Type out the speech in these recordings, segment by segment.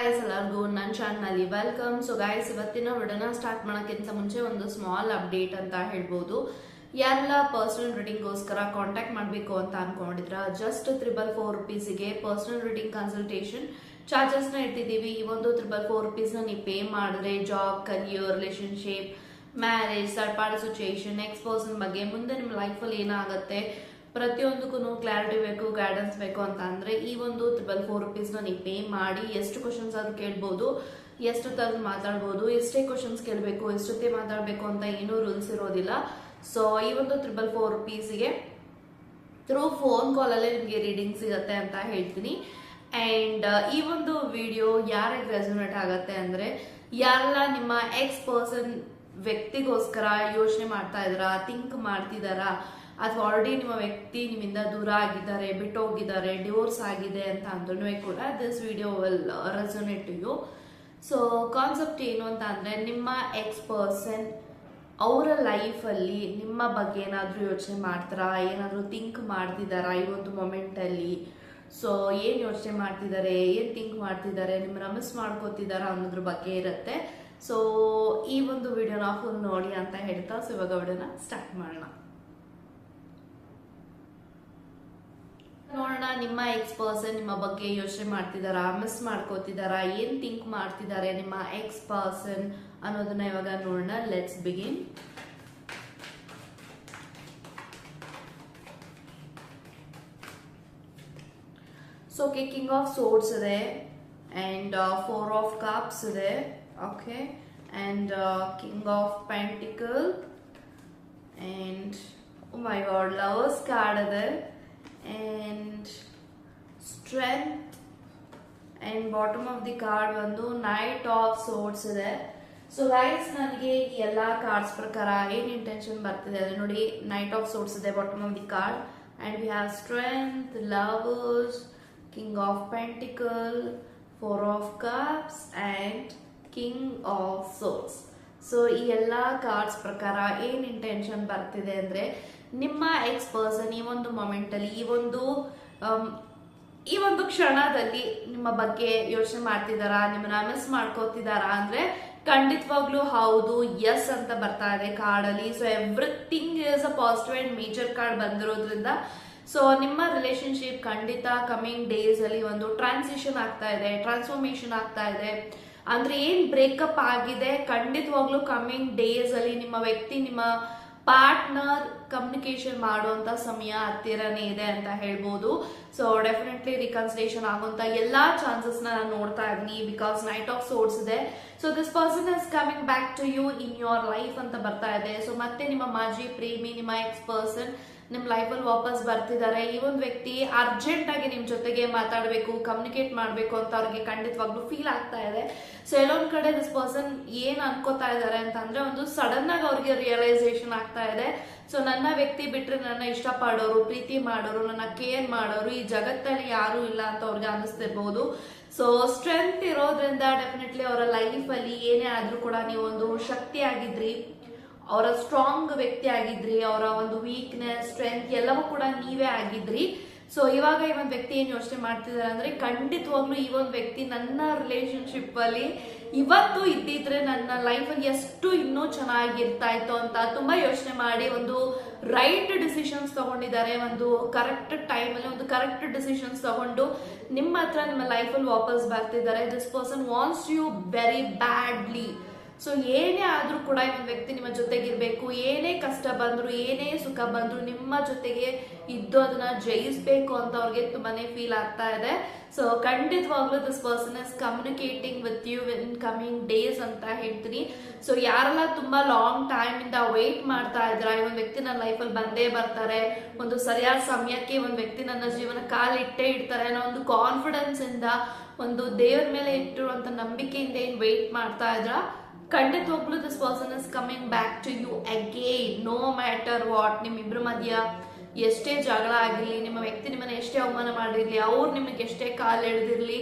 Guys ಎಲ್ಲರಿಗೂ ನನ್ನ channel welcome. So guys ಇವತ್ತಿನ ವಿಡಿಯೋನ ಸ್ಟಾರ್ಟ್ ಮಾಡೋಕ್ಕಿಂತ ಮುಂಚೆ ಒಂದು ಸ್ಮಾಲ್ ಅಪ್ಡೇಟ್ ಅಂತ ಹೇಳ್ಬೋದು. ಯಾರೆಲ್ಲ ಪರ್ಸನಲ್ ರೀಡಿಂಗ್ಗೋಸ್ಕರ ಕಾಂಟ್ಯಾಕ್ಟ್ ಮಾಡಬೇಕು ಅಂತ ಅನ್ಕೊಂಡಿದ್ರ ಜಸ್ಟ್ 444 ರುಪೀಸಿಗೆ ಪರ್ಸನಲ್ ರೀಡಿಂಗ್ ಕನ್ಸಲ್ಟೇಷನ್ ಚಾರ್ಜಸ್ನ ಇಟ್ಟಿದ್ದೀವಿ. ಈ ಒಂದು 444 ರುಪೀಸ್ನ ನೀವು ಪೇ ಮಾಡಿದ್ರೆ job, career, relationship, marriage, third party situation, next person ಬಗ್ಗೆ ಮುಂದೆ ನಿಮ್ಮ ಲೈಫಲ್ಲಿ ಏನಾಗುತ್ತೆ ಪ್ರತಿಯೊಂದಕ್ಕೂ ಕ್ಲಾರಿಟಿ ಬೇಕು, ಗೈಡೆನ್ಸ್ ಬೇಕು ಅಂತ ಅಂದ್ರೆ ಈ ಒಂದು 444 ರುಪೀಸ್ನ ನೀವು ಪೇ ಮಾಡಿ ಎಷ್ಟು ಕ್ವಶನ್ಸ್ ಆದ್ರೂ ಕೇಳ್ಬೋದು, ಎಷ್ಟು ತರ ಮಾತಾಡ್ಬೋದು, ಎಷ್ಟೇ ಕ್ವಶನ್ಸ್ ಕೇಳಬೇಕು, ಎಷ್ಟೊತ್ತೇ ಮಾತಾಡಬೇಕು ಅಂತ ಏನೂ ರೂಲ್ಸ್ ಇರೋದಿಲ್ಲ. ಸೊ ಈ ಒಂದು 444 ರುಪೀಸ್ಗೆ ಥ್ರೂ ಫೋನ್ ಕಾಲಲ್ಲೇ ನಿಮಗೆ ರೀಡಿಂಗ್ ಸಿಗತ್ತೆ ಅಂತ ಹೇಳ್ತೀನಿ. ಅಂಡ್ ಈ ಒಂದು ವಿಡಿಯೋ ಯಾರಿಗೆ ರೆಸೊನೇಟ್ ಆಗತ್ತೆ ಅಂದ್ರೆ ಯಾರೆಲ್ಲ ನಿಮ್ಮ ಎಕ್ಸ್ ಪರ್ಸನ್ ವ್ಯಕ್ತಿಗೋಸ್ಕರ ಯೋಚನೆ ಮಾಡ್ತಾ ಇದಾರಾ, ಥಿಂಕ್ ಮಾಡ್ತಿದಾರಾ, ಅಥವಾ ಆಲ್ರೆಡಿ ನಿಮ್ಮ ವ್ಯಕ್ತಿ ನಿಮ್ಮಿಂದ ದೂರ ಆಗಿದ್ದಾರೆ, ಬಿಟ್ಟು ಹೋಗಿದ್ದಾರೆ, ಡಿವೋರ್ಸ್ ಆಗಿದೆ ಅಂತ ಅಂದ್ರೂ ಕೂಡ this video will resonate to you. So concept ಏನು ಅಂತ ಅಂದ್ರೆ ನಿಮ್ಮ ಎಕ್ಸ್ ಪರ್ಸನ್ ಅವರ ಲೈಫಲ್ಲಿ ನಿಮ್ಮ ಬಗ್ಗೆ ಏನಾದರೂ ಯೋಚನೆ ಮಾಡ್ತಾರಾ, ಏನಾದರೂ ಥಿಂಕ್ ಮಾಡ್ತಿದ್ದಾರಾ ಈ ಒಂದು ಮೊಮೆಂಟಲ್ಲಿ. ಸೊ ಏನು ಯೋಚನೆ ಮಾಡ್ತಿದ್ದಾರೆ, ಏನು ಥಿಂಕ್ ಮಾಡ್ತಿದ್ದಾರೆ, ನಿಮ್ಮನ್ನ ಮಿಸ್ ಮಾಡ್ಕೋತಿದ್ದಾರಾ ಅನ್ನೋದ್ರ ಬಗ್ಗೆ ಇರುತ್ತೆ. ಸೊ ಈ ಒಂದು ವಿಡಿಯೋನ ಫುಲ್ ನೋಡಿ ಅಂತ ಹೇಳ್ತಾ ಸೊ ಇವಾಗ ವಿಡಿಯೋನ ಸ್ಟಾರ್ಟ್ ಮಾಡೋಣ. ನೋಡೋಣ ನಿಮ್ಮ ಎಕ್ಸ್ ಪರ್ಸನ್ ನಿಮ್ಮ ಬಗ್ಗೆ ಯೋಚನೆ ಮಾಡ್ತಿದಾರಾ, ಮಿಸ್ ಮಾಡ್ಕೋತಿದಾರಾ, ಏನ್ ಥಿಂಕ್ ಮಾಡ್ತಿದ್ದಾರೆ ನಿಮ್ಮ ಎಕ್ಸ್ ಪರ್ಸನ್ ಅನ್ನೋದನ್ನ ಇವಾಗ ನೋಡೋಣ. Let's begin. So king of swords ಇದೆ ಅಂಡ್ 4 ಆಫ್ ಕಪ್ಸ್ ಇದೆ, okay, and king of pentacle and my god lovers card ಇದೆ and strength and bottom of the card ಒಂದು knight of swords ಇದೆ. So guys ನನಗೆ ಈ ಎಲ್ಲಾ cards ಪ್ರಕಾರ ಏನ್ ಇಂಟೆನ್ಷನ್ ಬರ್ತಿದೆ ಅಂದ್ರೆ ನೋಡಿ, ನೈಟ್ ಆಫ್ ಸೋರ್ಡ್ಸ್ ಇದೆ bottom of the card and we have strength, lovers, king of pentacle, 4 of cups and king of swords. So ಈ ಎಲ್ಲಾ ಕಾರ್ಡ್ಸ್ ಪ್ರಕಾರ ಏನ್ ಇಂಟೆನ್ಷನ್ ಬರ್ತಿದೆ ಅಂದ್ರೆ ನಿಮ್ಮ ಎಕ್ಸ್ ಪರ್ಸನ್ ಈ ಒಂದು ಮೊಮೆಂಟ್ ಅಲ್ಲಿ ಈ ಒಂದು ಕ್ಷಣದಲ್ಲಿ ನಿಮ್ಮ ಬಗ್ಗೆ ಯೋಚನೆ ಮಾಡ್ತಿದಾರಾ, ನಿಮ್ಮನ್ನ ಮಿಸ್ ಮಾಡ್ಕೋತಿದಾರಾ ಅಂದ್ರೆ ಖಂಡಿತವಾಗ್ಲೂ ಹೌದು, ಎಸ್ ಅಂತ ಬರ್ತಾ ಇದೆ ಕಾರ್ಡ್ ಅಲ್ಲಿ. So everything is a positive and major card ಬಂದಿರೋದ್ರಿಂದ ಸೊ ನಿಮ್ಮ ರಿಲೇಶನ್ಶಿಪ್ ಖಂಡಿತ ಕಮಿಂಗ್ ಡೇಸ್ ಅಲ್ಲಿ ಒಂದು ಟ್ರಾನ್ಸಿಷನ್ ಆಗ್ತಾ ಇದೆ, ಟ್ರಾನ್ಸ್ಫಾರ್ಮೇಶನ್ ಆಗ್ತಾ ಇದೆ. ಅಂದ್ರೆ ಏನ್ ಬ್ರೇಕಪ್ ಆಗಿದೆ ಖಂಡಿತವಾಗ್ಲೂ ಕಮಿಂಗ್ ಡೇಸ್ ಅಲ್ಲಿ ನಿಮ್ಮ ವ್ಯಕ್ತಿ ನಿಮ್ಮ ಪಾರ್ಟ್ನರ್ ಕಮ್ಯುನಿಕೇಶನ್ ಮಾಡುವಂತ ಸಮಯ ಹತ್ತಿರನೇ ಇದೆ ಅಂತ ಹೇಳ್ಬೋದು. ಸೊ ಡೆಫಿನೆಟ್ಲಿ ರಿಕನ್ಸಿಲೇಷನ್ ಆಗುವಂತ ಎಲ್ಲಾ ಚಾನ್ಸಸ್ ನಾನು ನೋಡ್ತಾ ಇದೀನಿ ಬಿಕಾಸ್ ನೈಟ್ ಆಫ್ ಸೋರ್ಡ್ಸ್ ಇದೆ. So this person is coming back to you in your life ಅಂತ ಬರ್ತಾ ಇದೆ. ಸೊ ಮತ್ತೆ ನಿಮ್ಮ ಮಾಜಿ ಪ್ರೇಮಿ, ನಿಮ್ಮ ಎಕ್ಸ್ ಪರ್ಸನ್ ನಿಮ್ ಲೈಫಲ್ಲಿ ವಾಪಸ್ ಬರ್ತಿದ್ದಾರೆ. ಈ ಒಂದು ವ್ಯಕ್ತಿ ಅರ್ಜೆಂಟ್ ಆಗಿ ನಿಮ್ ಜೊತೆಗೆ ಮಾತಾಡಬೇಕು, ಕಮ್ಯುನಿಕೇಟ್ ಮಾಡ್ಬೇಕು ಅಂತ ಅವ್ರಿಗೆ ಖಂಡಿತವಾಗ್ಲೂ ಫೀಲ್ ಆಗ್ತಾ ಇದೆ. ಸೊ ಎಲ್ಲೊಂದ್ ಕಡೆ ದಿಸ್ ಪರ್ಸನ್ ಏನ್ ಅನ್ಕೋತಾ ಇದಾರೆ ಅಂತ ಅಂದ್ರೆ ಒಂದು ಸಡನ್ ಆಗಿ ಅವ್ರಿಗೆ ರಿಯಲೈಸೇಷನ್ ಆಗ್ತಾ ಇದೆ. ಸೊ ನನ್ನ ವ್ಯಕ್ತಿ ಬಿಟ್ರೆ ನನ್ನ ಇಷ್ಟಪಡೋರು, ಪ್ರೀತಿ ಮಾಡೋರು, ನನ್ನ ಕೇರ್ ಮಾಡೋರು ಈ ಜಗತ್ತಲ್ಲಿ ಯಾರು ಇಲ್ಲ ಅಂತ ಅವ್ರಿಗೆ ಅನಿಸ್ತಿರ್ಬಹುದು. ಸೊ ಸ್ಟ್ರೆಂತ್ ಇರೋದ್ರಿಂದ ಡೆಫಿನೆಟ್ಲಿ ಅವರ ಲೈಫ್ ಅಲ್ಲಿ ಏನೇ ಆದ್ರೂ ಕೂಡ ನೀವು ಒಂದು ಶಕ್ತಿ ಆಗಿದ್ರಿ, ಅವರ ಸ್ಟ್ರಾಂಗ್ ವ್ಯಕ್ತಿ ಆಗಿದ್ರಿ, ಅವರ ಒಂದು ವೀಕ್ನೆಸ್, ಸ್ಟ್ರೆಂತ್ ಎಲ್ಲವೂ ಕೂಡ ನೀವೇ ಆಗಿದ್ರಿ. ಸೊ ಇವಾಗ ಈ ಒಂದು ವ್ಯಕ್ತಿ ಏನ್ ಯೋಚನೆ ಮಾಡ್ತಿದ್ದಾರೆ ಅಂದ್ರೆ ಖಂಡಿತವಾಗ್ಲೂ ಈ ಒಂದು ವ್ಯಕ್ತಿ ನನ್ನ ರಿಲೇಶನ್ಶಿಪ್ ಅಲ್ಲಿ ಇವತ್ತು ಇದ್ದಿದ್ರೆ ನನ್ನ ಲೈಫ್ ಅಲ್ಲಿ ಎಷ್ಟು ಇನ್ನೂ ಚೆನ್ನಾಗಿರ್ತಾ ಇತ್ತು ಅಂತ ತುಂಬಾ ಯೋಚನೆ ಮಾಡಿ ಒಂದು ರೈಟ್ ಡಿಸಿಷನ್ಸ್ ತಗೊಂಡಿದ್ದಾರೆ. ಒಂದು ಕರೆಕ್ಟ್ ಟೈಮ್ ಅಲ್ಲಿ ಒಂದು ಕರೆಕ್ಟ್ ಡಿಸಿಷನ್ಸ್ ತಗೊಂಡು ನಿಮ್ಮ ಹತ್ರ ನಿಮ್ಮ ಲೈಫ್ ಅಲ್ಲಿ ವಾಪಸ್ ಬರ್ತಿದ್ದಾರೆ. This person wants you very badly. So ಏನೇ ಆದ್ರೂ ಕೂಡ ಈ ಒಂದು ವ್ಯಕ್ತಿ ನಿಮ್ಮ ಜೊತೆಗಿರ್ಬೇಕು, ಏನೇ ಕಷ್ಟ ಬಂದ್ರು, ಏನೇ ಸುಖ ಬಂದ್ರು ನಿಮ್ಮ ಜೊತೆಗೆ ಇದ್ದು ಅದನ್ನ ಜಯಿಸ್ಬೇಕು ಅಂತ ಅವ್ರಿಗೆ ತುಂಬಾನೇ ಫೀಲ್ ಆಗ್ತಾ ಇದೆ. ಸೊ ಖಂಡಿತವಾಗ್ಲೂ this person is communicating with you in coming days ಅಂತ ಹೇಳ್ತೀನಿ. ಸೊ ಯಾರೆಲ್ಲ ತುಂಬಾ ಲಾಂಗ್ ಟೈಮ್ ಇಂದ ವೇಟ್ ಮಾಡ್ತಾ ಇದ್ರ ಈ ಒಂದು ವ್ಯಕ್ತಿ ನನ್ನ ಲೈಫಲ್ಲಿ ಬಂದೇ ಬರ್ತಾರೆ, ಒಂದು ಸರಿಯಾದ ಸಮಯಕ್ಕೆ ಒಂದು ವ್ಯಕ್ತಿ ನನ್ನ ಜೀವನ ಕಾಲಿಟ್ಟೇ ಇಡ್ತಾರೆ ಅನ್ನೋ ಒಂದು ಕಾನ್ಫಿಡೆನ್ಸ್ ಇಂದ, ಒಂದು ದೇವ್ರ ಮೇಲೆ ಇಟ್ಟಿರುವಂತ ನಂಬಿಕೆಯಿಂದ ಏನ್ ವೇಟ್ ಮಾಡ್ತಾ ಇದ್ರ ಖಂಡಿತವಾಗ್ಲೂ this person is coming back to you again no matter what. ನಿಮ್ಮಿಬ್ರ ಮಧ್ಯ ಎಷ್ಟೇ ಜಗಳ ಆಗಿರ್ಲಿ, ನಿಮ್ಮ ವ್ಯಕ್ತಿ ನಿಮ್ಮನ್ನ ಎಷ್ಟೇ ಅವಮಾನ ಮಾಡಿರ್ಲಿ, ಅವ್ರು ನಿಮಗೆ ಎಷ್ಟೇ ಕಾಲ್ ಎಳೆದಿರ್ಲಿ,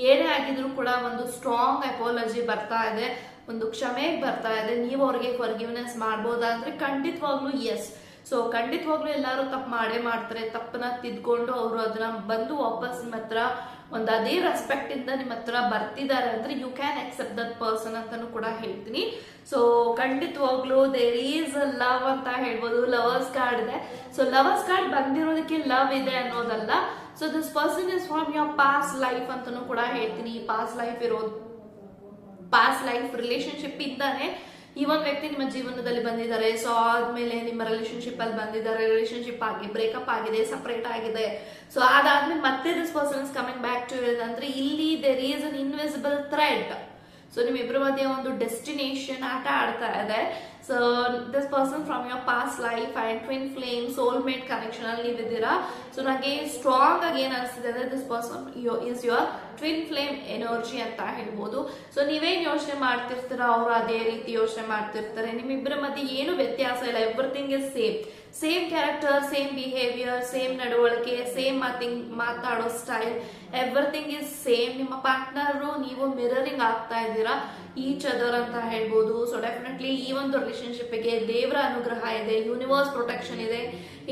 ಏನೇ ಆಗಿದ್ರು ಕೂಡ ಒಂದು ಸ್ಟ್ರಾಂಗ್ ಅಪಾಲಜಿ ಬರ್ತಾ ಇದೆ, ಒಂದು ಕ್ಷಮೆ ಬರ್ತಾ ಇದೆ. ನೀವು ಅವ್ರಿಗೆ ಫರ್ಗಿವ್ನೆಸ್ ಮಾಡ್ಬೋದಾದ್ರೆ ಖಂಡಿತವಾಗ್ಲೂ ಎಸ್. ಸೊ ಖಂಡಿತವಾಗ್ಲೂ ಎಲ್ಲರೂ ತಪ್ಪು ಮಾಡೇ ಮಾಡ್ತಾರೆ. ತಪ್ಪನ್ನ ತಿದ್ಕೊಂಡು ಅವರು ಅದನ್ನ ಬಂದು ವಾಪಸ್ ನಿಮ್ಮ ಹತ್ರ ಒಂದು ಅದೇ ರೆಸ್ಪೆಕ್ಟ್ ಇಂದ ನಿಮ್ಮ ಹತ್ರ ಬರ್ತಿದ್ದಾರೆ ಅಂದ್ರೆ you can accept that person ಅಂತಾನು ಕೂಡ ಹೇಳ್ತೀನಿ. ಸೊ ಖಂಡಿತವಾಗ್ಲೂ ದೇರ್ ಈಸ್ ಲವ್ ಅಂತ ಹೇಳ್ಬೋದು. ಲವರ್ಸ್ ಕಾರ್ಡ್ ಇದೆ. ಸೊ ಲವರ್ಸ್ ಕಾರ್ಡ್ ಬಂದಿರೋದಕ್ಕೆ ಲವ್ ಇದೆ ಅನ್ನೋದಲ್ಲ. So this person is from your past life ಅಂತಾನು ಕೂಡ ಹೇಳ್ತೀನಿ. ಪಾಸ್ಟ್ ಲೈಫ್ ಇರೋದು, ಪಾಸ್ಟ್ ಲೈಫ್ ರಿಲೇಶನ್ಶಿಪ್ ಇಂದಾನೆ ಈ ಒಂದು ವ್ಯಕ್ತಿ ನಿಮ್ಮ ಜೀವನದಲ್ಲಿ ಬಂದಿದ್ದಾರೆ. ಸೊ ಆದ್ಮೇಲೆ ನಿಮ್ಮ ರಿಲೇಶನ್ಶಿಪ್ ಅಲ್ಲಿ ಬಂದಿದ್ದಾರೆ, ರಿಲೇಶನ್ಶಿಪ್ ಆಗಿ ಬ್ರೇಕಪ್ ಆಗಿದೆ, ಸಪರೇಟ್ ಆಗಿದೆ. ಸೊ ಅದಾದ್ಮೇಲೆ ಮತ್ತೆ this person is coming back to you ಅಂದ್ರೆ ಇಲ್ಲಿ there is an invisible thread. So ನಿಮ್ಮಿಬ್ಬರ ಮಧ್ಯೆ ಒಂದು ಡೆಸ್ಟಿನೇಷನ್ ಆಟ ಆಡ್ತಾ ಇದೆ. So this person from your past life and twin flame soulmate connection ಅಲ್ಲಿ ನೀವಿದ್ದೀರಾ. ಸೊ ನನಗೆ ಸ್ಟ್ರಾಂಗ್ ಆಗಿ ಏನ್ ಅನಿಸ್ತಿದೆ ಅಂದ್ರೆ this person is your twin flame energy ಅಂತ ಹೇಳ್ಬೋದು. ಸೊ ನೀವೇನ್ ಯೋಚನೆ ಮಾಡ್ತಿರ್ತೀರ ಅವರು ಅದೇ ರೀತಿ ಯೋಚನೆ ಮಾಡ್ತಿರ್ತಾರೆ. ನಿಮ್ಮಿಬ್ಬರ ಮಧ್ಯೆ ಏನು ವ್ಯತ್ಯಾಸ ಇಲ್ಲ. Everything is same. Same character, same behaviour, same ನಡವಳಿಕೆ, ಸೇಮ್ ಮಾತಾಡೋ ಸ್ಟೈಲ್, ಎವ್ರಿಥಿಂಗ್ ಇಸ್ ಸೇಮ್. ನಿಮ್ಮ ಪಾರ್ಟ್ನರ್ ನೀವು ಮಿರರಿಂಗ್ ಆಗ್ತಾ ಇದ್ದೀರಾ ಈಚ್ ಅದರ್ ಅಂತ ಹೇಳ್ಬೋದು. ಸೊ ಡೆಫಿನೆಟ್ಲಿ ಈ ಒಂದು ರಿಲೇಶನ್ಶಿಪ್ ಗೆ ದೇವರ ಅನುಗ್ರಹ ಇದೆ, ಯೂನಿವರ್ಸ್ ಪ್ರೊಟೆಕ್ಷನ್ ಇದೆ,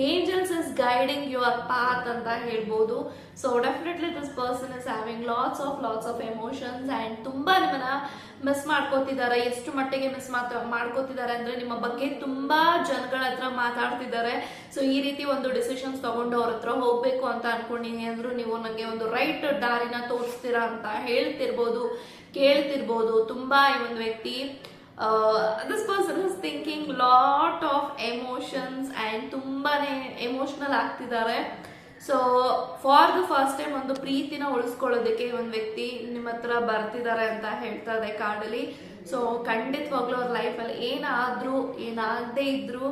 angels is guiding your path ಅಂತ ಹೇಳ್ಬೋದು. So definitely this person is having lots of emotions and ತುಂಬಾ ನಿಮ್ಮನ್ನ ಮಿಸ್ ಮಾಡ್ಕೋತಿದ್ದಾರೆ. ಎಷ್ಟು ಮಟ್ಟಿಗೆ ಮಿಸ್ ಮಾಡ್ಕೋತಿದ್ದಾರೆ ಅಂದ್ರೆ ನಿಮ್ಮ ಬಗ್ಗೆ ತುಂಬಾ ಜನಗಳ ಹತ್ರ ಮಾತಾಡ್ತಿದ್ದಾರೆ. ಸೊ ಈ ರೀತಿ ಒಂದು ಡಿಸಿಷನ್ಸ್ ತಗೊಂಡು ಅವ್ರ ಹತ್ರ ಹೋಗ್ಬೇಕು ಅಂತ ಅನ್ಕೊಂಡಿನಿ ಅಂದ್ರು ನೀವು ನಂಗೆ ಒಂದು ರೈಟ್ ದಾರಿನ ತೋರಿಸ್ತೀರಾ ಅಂತ ಹೇಳ್ತಿರ್ಬೋದು, ಕೇಳ್ತಿರ್ಬೋದು. ತುಂಬಾ ಈ ಒಂದು ವ್ಯಕ್ತಿ this person is thinking lot of emotions and ತುಂಬಾನೇ ಎಮೋಷನಲ್ ಆಗ್ತಿದ್ದಾರೆ. So for the first time ಒಂದು ಪ್ರೀತಿನ ಉಳಿಸ್ಕೊಳ್ಳೋದಕ್ಕೆ ಒಂದು ವ್ಯಕ್ತಿ ನಿಮ್ಮ ಹತ್ರ ಬರ್ತಿದ್ದಾರೆ ಅಂತ ಹೇಳ್ತಾ ಇದೆ ಕಾರ್ಡಲ್ಲಿ. ಸೊ ಖಂಡಿತವಾಗ್ಲೂ ಅವ್ರ ಲೈಫಲ್ಲಿ ಏನಾಗದೇ ಇದ್ರು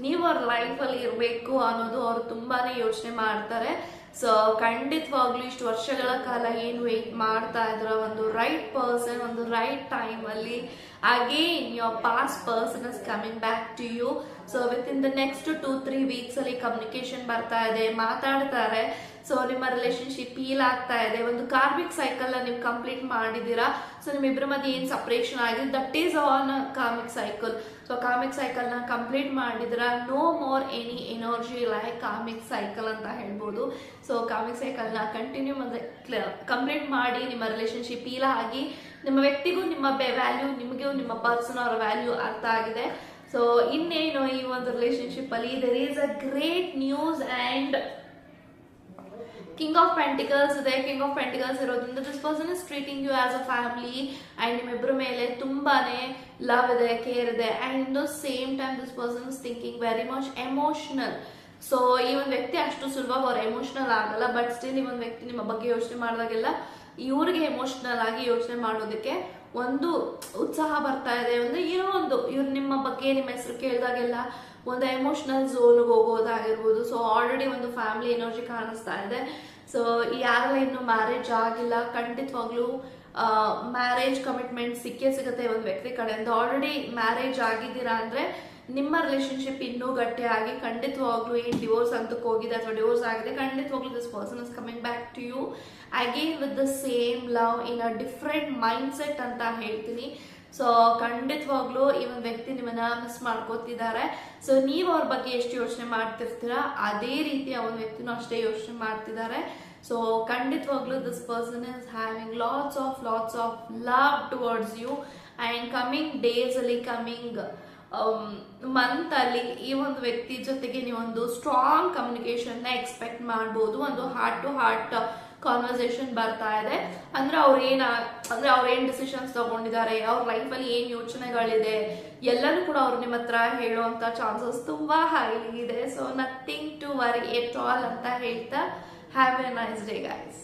ನೀವು ಅವ್ರ ಲೈಫಲ್ಲಿ ಇರಬೇಕು ಅನ್ನೋದು ಅವ್ರು ತುಂಬಾನೇ ಯೋಚನೆ ಮಾಡ್ತಾರೆ. ಸೊ ಖಂಡಿತವಾಗ್ಲೂ ಇಷ್ಟು ವರ್ಷಗಳ ಕಾಲ ಏನು ವೆಯ್ಟ್ ಮಾಡ್ತಾ ಇದ್ರ ಒಂದು ರೈಟ್ ಪರ್ಸನ್ ಒಂದು ರೈಟ್ ಟೈಮ್ ಅಲ್ಲಿ again your past person is coming back to you. So with in the next 2-3 weeks ಅಲ್ಲಿ ಕಮ್ಯುನಿಕೇಶನ್ ಬರ್ತಾ ಇದೆ, ಮಾತಾಡ್ತಾರೆ. ಸೊ ನಿಮ್ಮ ರಿಲೇಶನ್ಶಿಪ್ ಹೀಲ್ ಆಗ್ತಾ ಇದೆ. ಒಂದು ಕಾರ್ಮಿಕ್ ಸೈಕಲ್ ನೀವು ಕಂಪ್ಲೀಟ್ ಮಾಡಿದೀರಾ. ಸೊ ನಿಮ್ಮಿಬ್ಬರ ಮಧ್ಯೆ ಏನ್ ಸಪರೇಷನ್ ಆಗಿದೆ that is on karmic cycle. So karmic cycle ನ ಕಂಪ್ಲೀಟ್ ಮಾಡಿದಿರಾ. No more any energy like karmic cycle ಅಂತ ಹೇಳ್ಬೋದು. ಸೊ ಕಾರ್ಮಿಕ್ ಸೈಕಲ್ ನ ಕಂಟಿನ್ಯೂ ಕಂಪ್ಲೀಟ್ ಮಾಡಿ ನಿಮ್ಮ ರಿಲೇಶನ್ಶಿಪ್ ಹೀಲ್ ಆಗಿ ನಿಮ್ಮ ವ್ಯಕ್ತಿಗೂ ನಿಮ್ಮ ವ್ಯಾಲ್ಯೂ, ನಿಮಗೂ ನಿಮ್ಮ ಪರ್ಸನ್ ಅವರ ವ್ಯಾಲ್ಯೂ ಅರ್ಥ ಆಗಿದೆ. ಸೊ ಇನ್ನೇನು ಈ ಒಂದು ರಿಲೇಶನ್ಶಿಪ್ ಅಲ್ಲಿ there is a great news and king of pentacles ಇದೆ. ಕಿಂಗ್ ಆಫ್ ಪೆಂಟಿಕಲ್ಸ್ ಇರೋದ್ರಿಂದ this person is treating you as a family and ನಿಮ್ಮಿಬ್ಬರ ಮೇಲೆ ತುಂಬಾನೇ ಲವ್ ಇದೆ, ಕೇರ್ ಇದೆ. And in the same time this person is thinking very much emotional. So ಈ ಒಂದು ವ್ಯಕ್ತಿ ಅಷ್ಟು ಸುಲಭವಾಗಿ ಅವ್ರು ಎಮೋಷನಲ್ ಆಗಲ್ಲ. ಬಟ್ ಸ್ಟಿಲ್ ಈ ಒಂದು ವ್ಯಕ್ತಿ ನಿಮ್ಮ ಬಗ್ಗೆ ಯೋಚನೆ ಮಾಡಿದಾಗೆಲ್ಲ ಇವ್ರಿಗೆ ಎಮೋಷನಲ್ ಆಗಿ ಯೋಚನೆ ಮಾಡೋದಕ್ಕೆ ಒಂದು ಉತ್ಸಾಹ ಬರ್ತಾ ಇದೆ. ಅಂದ್ರೆ ಏನೋ ಒಂದು ಇವ್ರು ನಿಮ್ಮ ಬಗ್ಗೆ ನಿಮ್ಮ ಹೆಸರು ಕೇಳಿದಾಗೆಲ್ಲ ಒಂದು ಎಮೋಷನಲ್ ಝೋನ್ಗೆ ಹೋಗೋದಾಗಿರ್ಬೋದು. ಸೊ ಆಲ್ರೆಡಿ ಒಂದು ಫ್ಯಾಮಿಲಿ ಎನರ್ಜಿ ಕಾಣಿಸ್ತಾ ಇದೆ. ಸೊ ಯಾರೆಲ್ಲ ಇನ್ನು ಮ್ಯಾರೇಜ್ ಆಗಿಲ್ಲ ಖಂಡಿತವಾಗ್ಲೂ ಮ್ಯಾರೇಜ್ ಕಮಿಟ್ಮೆಂಟ್ ಸಿಗುತ್ತೆ ಒಂದು ವ್ಯಕ್ತಿ ಕಡೆಯಿಂದ. ಆಲ್ರೆಡಿ ಮ್ಯಾರೇಜ್ ಆಗಿದ್ದೀರಾ ಅಂದ್ರೆ ನಿಮ್ಮ ರಿಲೇಶನ್ಶಿಪ್ ಇನ್ನೂ ಗಟ್ಟಿಯಾಗಿ ಖಂಡಿತವಾಗ್ಲೂ ಏನ್ ಡಿವೋರ್ಸ್ ಅಂತಕ್ಕೆ ಹೋಗಿದೆ ಅಥವಾ ಡಿವೋರ್ಸ್ ಆಗಿದೆ ಖಂಡಿತವಾಗ್ಲೂ this person is coming back to you again with the same love in a different mind set ಅಂತ ಹೇಳ್ತೀನಿ. ಸೊ ಖಂಡಿತವಾಗ್ಲೂ ಈ ಒಂದು ವ್ಯಕ್ತಿ ನಿಮ್ಮನ್ನ ಮಿಸ್ ಮಾಡ್ಕೋತಿದ್ದಾರೆ. ಸೊ ನೀವು ಅವ್ರ ಬಗ್ಗೆ ಎಷ್ಟು ಯೋಚನೆ ಮಾಡ್ತಿರ್ತೀರಾ ಅದೇ ರೀತಿ ಆ ಒಂದು ವ್ಯಕ್ತಿನೂ ಅಷ್ಟೇ ಯೋಚನೆ ಮಾಡ್ತಿದ್ದಾರೆ. ಸೊ ಖಂಡಿತವಾಗ್ಲೂ this person is having lots of love towards you and coming days ಅಲ್ಲಿ ಕಮಿಂಗ್ ಮಂತ್ ಅಲ್ಲಿ ಈ ಒಂದು ವ್ಯಕ್ತಿ ಜೊತೆಗೆ ನೀವೊಂದು ಸ್ಟ್ರಾಂಗ್ ಕಮ್ಯುನಿಕೇಶನ್ ನ ಎಕ್ಸ್ಪೆಕ್ಟ್ ಮಾಡಬಹುದು. ಒಂದು ಹಾರ್ಟ್ ಟು ಹಾರ್ಟ್ ಕಾನ್ವರ್ಸೇಷನ್ ಬರ್ತಾ ಇದೆ. ಅಂದ್ರೆ ಅವ್ರೇನ್ ಡಿಸಿಷನ್ಸ್ ತಗೊಂಡಿದ್ದಾರೆ, ಅವ್ರ ಲೈಫ್ ಅಲ್ಲಿ ಏನ್ ಯೋಚನೆಗಳಿದೆ ಎಲ್ಲನೂ ಕೂಡ ಅವ್ರು ನಿಮ್ಮ ಹತ್ರ ಹೇಳುವಂತ ಚಾನ್ಸಸ್ ತುಂಬಾ ಹೈ ಇದೆ. So nothing to worry at all ಅಂತ ಹೇಳ್ತಾ have a nice day guys.